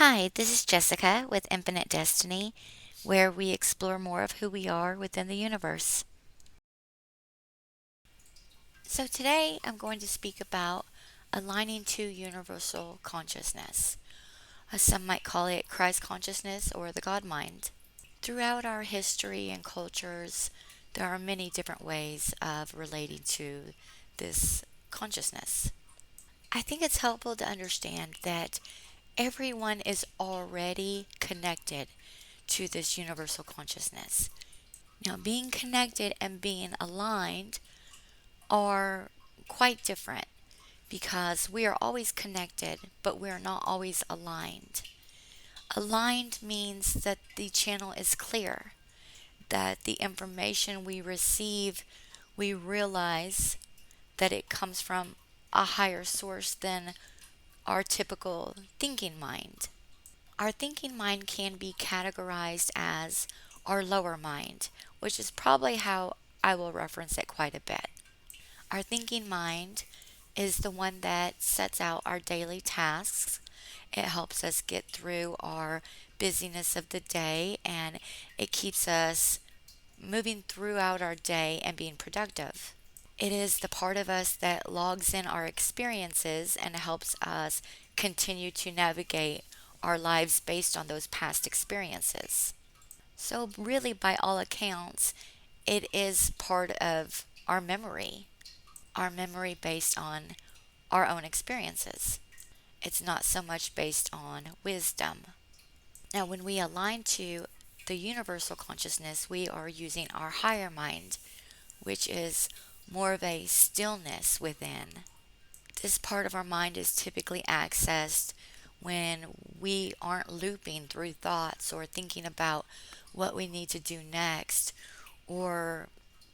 Hi, this is Jessica with Infinite Destiny, where we explore more of who we are within the universe. So, today I'm going to speak about aligning to universal consciousness. Some might call it Christ consciousness or the God mind. Throughout our history and cultures, there are many different ways of relating to this consciousness. I think it's helpful to understand that everyone is already connected to this universal consciousness. Now, being connected and being aligned are quite different because we are always connected, but we are not always aligned. Aligned means that the channel is clear, that the information we receive, we realize that it comes from a higher source than our typical thinking mind. Our thinking mind can be categorized as our lower mind, which is probably how I will reference it quite a bit. Our thinking mind is the one that sets out our daily tasks. It helps us get through our busyness of the day and it keeps us moving throughout our day and being productive. It is the part of us that logs in our experiences and helps us continue to navigate our lives based on those past experiences. So, really, by all accounts, it is part of our memory based on our own experiences. It's not so much based on wisdom. Now, when we align to the universal consciousness, we are using our higher mind, which is more of a stillness within. This part of our mind is typically accessed when we aren't looping through thoughts or thinking about what we need to do next or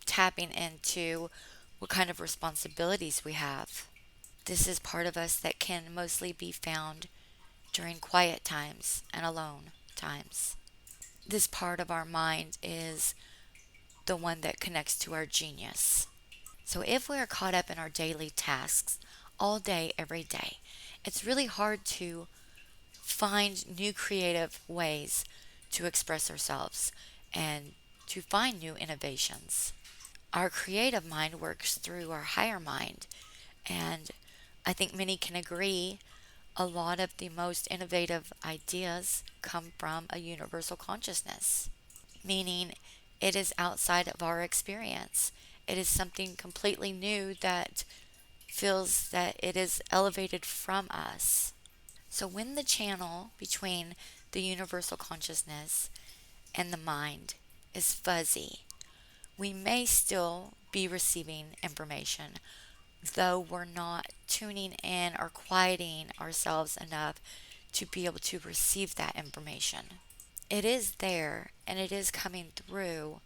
tapping into what kind of responsibilities we have. This is part of us that can mostly be found during quiet times and alone times. This part of our mind is the one that connects to our genius. So if we're caught up in our daily tasks all day, every day, it's really hard to find new creative ways to express ourselves and to find new innovations. Our creative mind works through our higher mind, and I think many can agree a lot of the most innovative ideas come from a universal consciousness, meaning it is outside of our experience. It is something completely new that feels that it is elevated from us. So when the channel between the universal consciousness and the mind is fuzzy, we may still be receiving information, though we're not tuning in or quieting ourselves enough to be able to receive that information. It is there and it is coming through.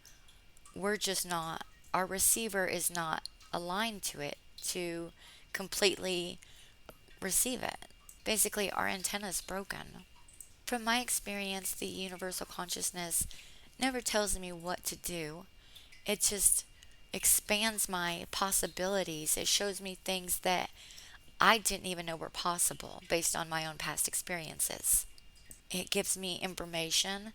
We're just not, our receiver is not aligned to it to completely receive it. Basically, our antenna is broken. From my experience, the universal consciousness never tells me what to do. It just expands my possibilities. It shows me things that I didn't even know were possible based on my own past experiences. It gives me information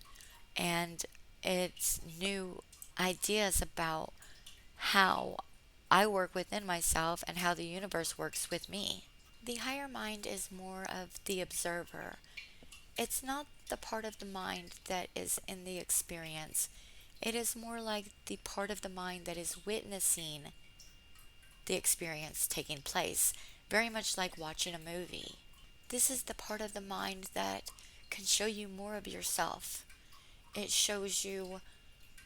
and it's new ideas about how I work within myself and how the universe works with me. The higher mind is more of the observer. It's not the part of the mind that is in the experience. It is more like the part of the mind that is witnessing the experience taking place, very much like watching a movie. This is the part of the mind that can show you more of yourself. It shows you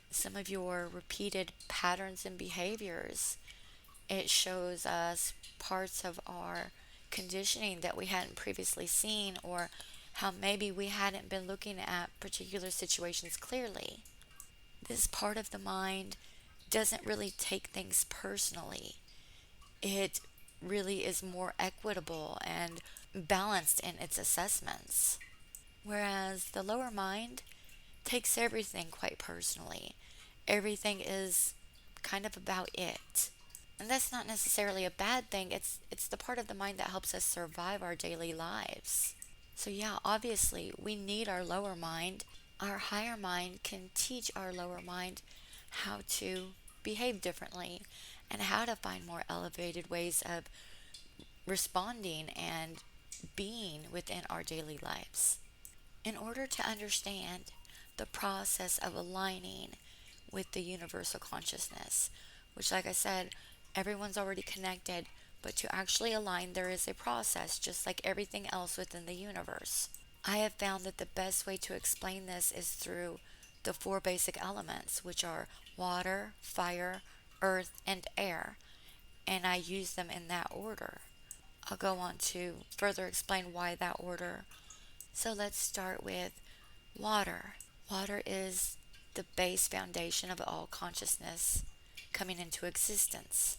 some of your repeated patterns and behaviors. It shows us parts of our conditioning that we hadn't previously seen, or how maybe we hadn't been looking at particular situations clearly. This part of the mind doesn't really take things personally. It really is more equitable and balanced in its assessments. Whereas the lower mind takes everything quite personally. Everything is kind of about it. And that's not necessarily a bad thing. It's the part of the mind that helps us survive our daily lives. So, yeah, obviously, we need our lower mind. Our higher mind can teach our lower mind how to behave differently and how to find more elevated ways of responding and being within our daily lives. In order to understand the process of aligning with the universal consciousness, which, like I said, everyone's already connected, but to actually align, there is a process just like everything else within the universe. I have found that the best way to explain this is through the four basic elements, which are water, fire, earth, and air, and I use them in that order. I'll go on to further explain why that order. So let's start with water. Water is the base foundation of all consciousness coming into existence.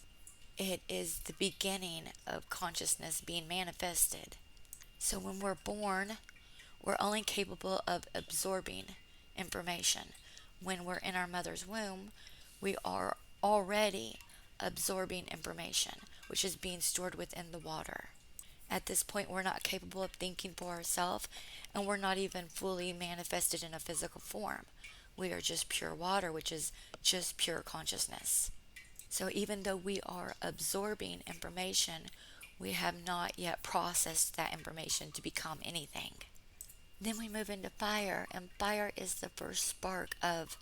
It is the beginning of consciousness being manifested. So when we're born, we're only capable of absorbing information. When we're in our mother's womb, we are already absorbing information, which is being stored within the water. At this point, we're not capable of thinking for ourselves, and we're not even fully manifested in a physical form. We are just pure water, which is just pure consciousness. So even though we are absorbing information, we have not yet processed that information to become anything. Then we move into fire, and fire is the first spark of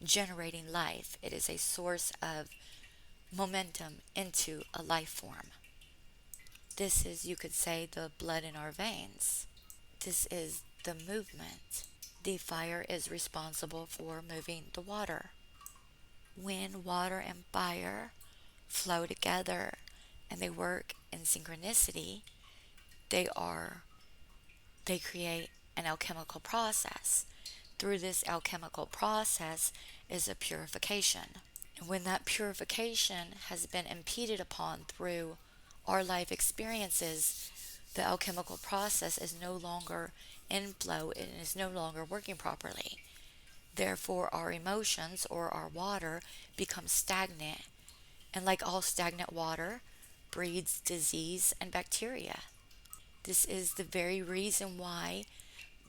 generating life. It is a source of momentum into a life form. This is, you could say, the blood in our veins. This is the movement. The fire is responsible for moving the water. When water and fire flow together and they work in synchronicity, they are they create an alchemical process. Through this alchemical process is a purification. And when that purification has been impeded upon through our life experiences, the alchemical process is no longer in flow and is no longer working properly. Therefore, our emotions or our water becomes stagnant, and like all stagnant water, breeds disease and bacteria. This is the very reason why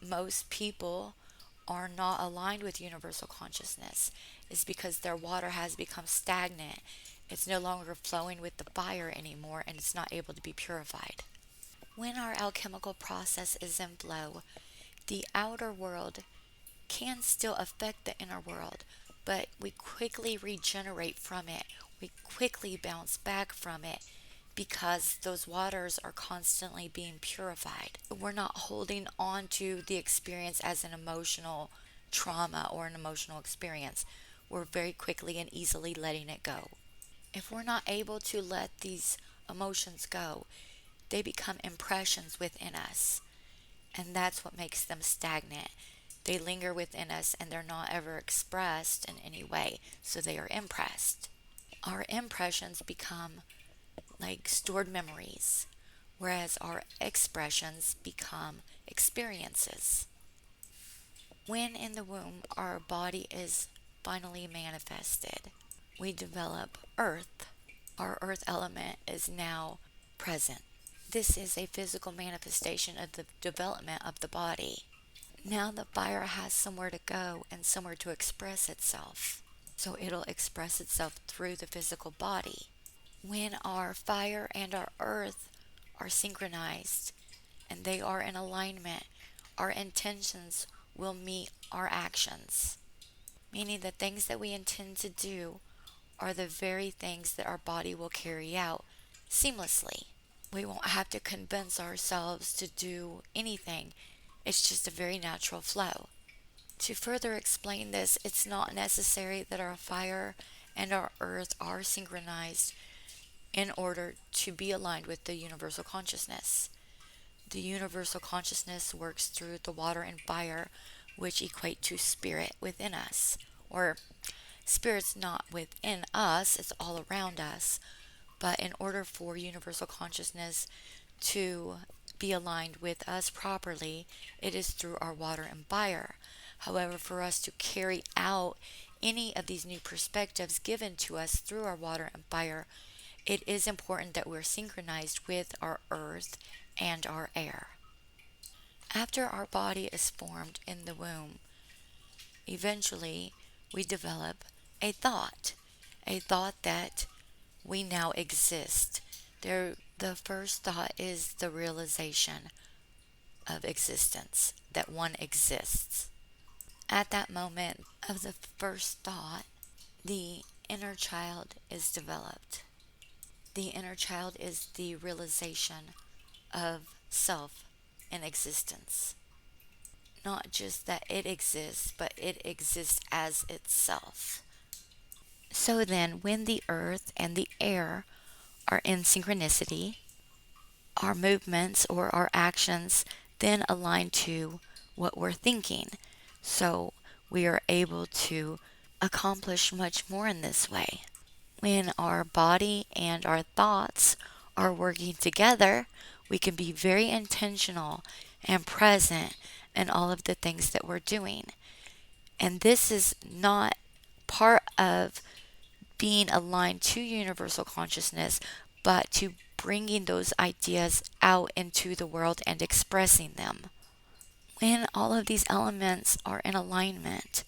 most people are not aligned with universal consciousness, is because their water has become stagnant. It's no longer flowing with the fire anymore, and it's not able to be purified. When our alchemical process is in flow, the outer world can still affect the inner world, but we quickly regenerate from it. We quickly bounce back from it because those waters are constantly being purified. We're not holding on to the experience as an emotional trauma or an emotional experience. We're very quickly and easily letting it go. If we're not able to let these emotions go, they become impressions within us, and that's what makes them stagnant. They linger within us and they're not ever expressed in any way, so they are impressed. Our impressions become like stored memories, whereas our expressions become experiences. When in the womb, our body is finally manifested. We develop earth. Our earth element is now present. This is a physical manifestation of the development of the body. Now the fire has somewhere to go and somewhere to express itself. So it'll express itself through the physical body. When our fire and our earth are synchronized and they are in alignment, our intentions will meet our actions, meaning the things that we intend to do are the very things that our body will carry out seamlessly. We won't have to convince ourselves to do anything. It's just a very natural flow. To further explain this, it's not necessary that our fire and our earth are synchronized in order to be aligned with the universal consciousness. The universal consciousness works through the water and fire, which equate to spirit within us. Or spirit's not within us, it's all around us. But in order for universal consciousness to be aligned with us properly, it is through our water and fire. However, for us to carry out any of these new perspectives given to us through our water and fire, it is important that we're synchronized with our earth and our air. After our body is formed in the womb, eventually we develop a thought that we now exist. The first thought is the realization of existence, that one exists. At that moment of the first thought, the inner child is developed. The inner child is the realization of self in existence. Not just that it exists, but it exists as itself. So then, when the earth and the air are in synchronicity, our movements or our actions then align to what we're thinking. So we are able to accomplish much more in this way. When our body and our thoughts are working together, we can be very intentional and present in all of the things that we're doing. And this is not part of being aligned to universal consciousness, but to bringing those ideas out into the world and expressing them. When all of these elements are in alignment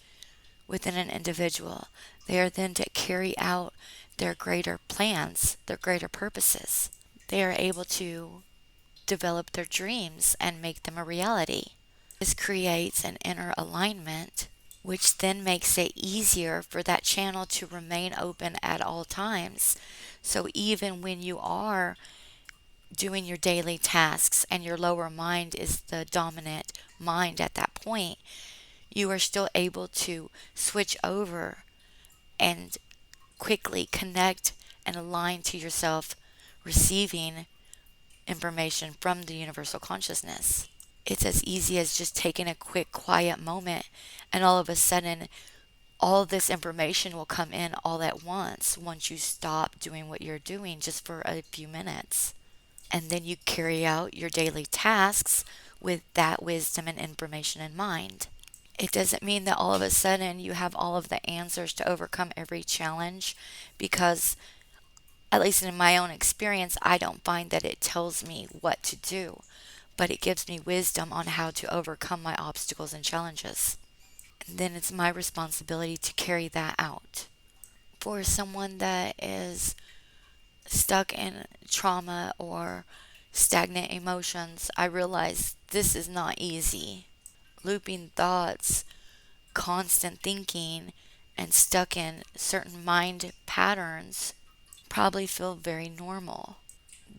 within an individual, they are then to carry out their greater plans, their greater purposes. They are able to develop their dreams and make them a reality. This creates an inner alignment, which then makes it easier for that channel to remain open at all times. So even when you are doing your daily tasks and your lower mind is the dominant mind at that point, you are still able to switch over and quickly connect and align to yourself receiving information from the universal consciousness. It's as easy as just taking a quick quiet moment, and all of a sudden all this information will come in all at once you stop doing what you're doing just for a few minutes. And then you carry out your daily tasks with that wisdom and information in mind. It doesn't mean that all of a sudden you have all of the answers to overcome every challenge, because at least in my own experience, I don't find that it tells me what to do, but it gives me wisdom on how to overcome my obstacles and challenges. And then it's my responsibility to carry that out. For someone that is stuck in trauma or stagnant emotions, I realize this is not easy. Looping thoughts, constant thinking, and stuck in certain mind patterns probably feel very normal.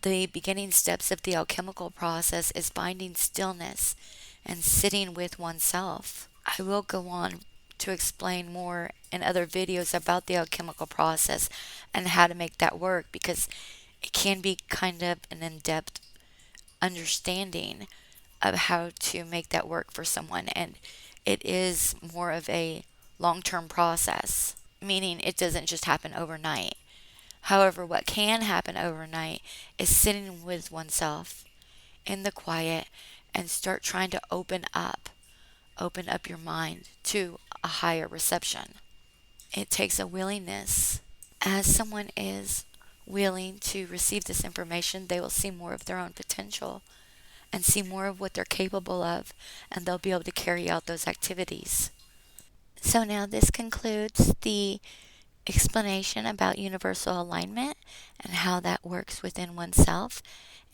The beginning steps of the alchemical process is finding stillness and sitting with oneself. I will go on to explain more in other videos about the alchemical process and how to make that work, because it can be kind of an in-depth understanding of how to make that work for someone, and it is more of a long-term process, meaning it doesn't just happen overnight. However, what can happen overnight is sitting with oneself in the quiet and start trying to open up your mind to a higher reception. It takes a willingness. As someone is willing to receive this information, they will see more of their own potential and see more of what they're capable of, and they'll be able to carry out those activities. So now this concludes the explanation about universal alignment and how that works within oneself.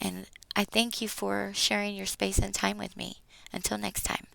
And I thank you for sharing your space and time with me. Until next time.